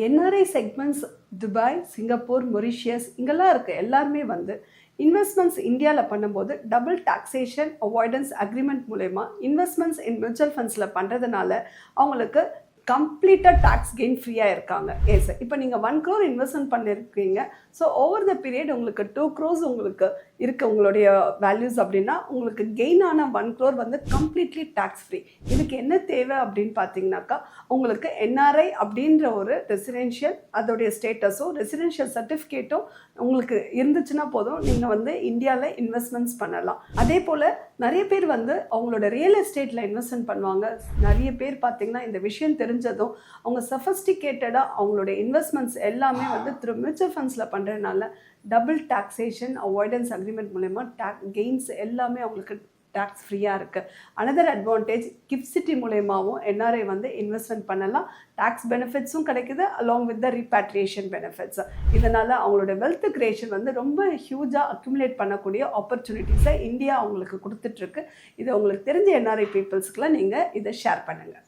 NRI segments Dubai, Singapore, Mauritius இங்கெல்லாம் இருக்க எல்லாருமே வந்து இன்வெஸ்ட்மெண்ட்ஸ் இந்தியாவில் பண்ணும்போது டபுள் டாக்ஸேஷன் அவாய்டன்ஸ் அக்ரிமெண்ட் மூலயமா இன்வெஸ்ட்மெண்ட்ஸ் இன் மியூச்சுவல் ஃபண்ட்ஸில் பண்ணுறதுனால அவங்களுக்கு கம்ப்ளீட்டாக டேக்ஸ் கெயின் ஃப்ரீயாக இருக்காங்க. எஸ், இப்போ நீங்கள் 1 crore இன்வெஸ்ட்மெண்ட் பண்ணியிருக்கீங்க. ஸோ ஓவர் த பீரியட் உங்களுக்கு 2 crores உங்களுக்கு இருக்க உங்களுடைய வேல்யூஸ் அப்படின்னா உங்களுக்கு கெயின் ஆன 1 crore வந்து கம்ப்ளீட்லி டேக்ஸ் ஃப்ரீ. இதுக்கு என்ன தேவை அப்படின்னு பார்த்தீங்கன்னாக்கா உங்களுக்கு என்ஆர்ஐ அப்படின்ற ஒரு ரெசிடென்ஷியல் அதோடைய ஸ்டேட்டஸும் ரெசிடென்ஷியல் சர்டிஃபிகேட்டும் உங்களுக்கு இருந்துச்சுன்னா போதும், நீங்கள் வந்து இந்தியாவில் இன்வெஸ்ட்மெண்ட்ஸ் பண்ணலாம். அதே போல் நிறைய பேர் வந்து அவங்களோட ரியல் எஸ்டேட்டில் இன்வெஸ்ட்மெண்ட் பண்ணுவாங்க. நிறைய பேர் பார்த்தீங்கன்னா இந்த விஷயம் தெரிஞ்சதும் அவங்க சஃபஸ்டிகேட்டடாக அவங்களோட இன்வெஸ்ட்மெண்ட்ஸ் எல்லாமே வந்து மியூச்சுவல் ஃபண்ட்ஸில் பண்ணுறதுனால டபுள் டாக்ஸேஷன் அவாய்டன்ஸ் அக்ரிமெண்ட் மூலயமா கெயின்ஸ் எல்லாமே அவங்களுக்கு டேக்ஸ் ஃப்ரீயாக இருக்குது. அனதர் அட்வான்டேஜ் கிஃப்ட் சிட்டி மூலயமாவும் என்ஆர்ஐ வந்து இன்வெஸ்ட்மெண்ட் பண்ணலாம். டேக்ஸ் பெனிஃபிட்ஸும் கிடைக்குது அலாங் வித் த ரீபேட்ரியேஷன் பெனிஃபிட்ஸ். இதனால் அவங்களோட வெல்த் கிரியேஷன் வந்து ரொம்ப ஹியூஜாக அக்யூமுலேட் பண்ணக்கூடிய ஆப்பர்ச்சுனிட்டிஸை இந்தியா அவங்களுக்கு கொடுத்துட்ருக்கு. இது உங்களுக்கு தெரிஞ்ச என்ஆர்ஐ பீப்புள்ஸ்க்குலாம் நீங்கள் இதை ஷேர் பண்ணுங்கள்.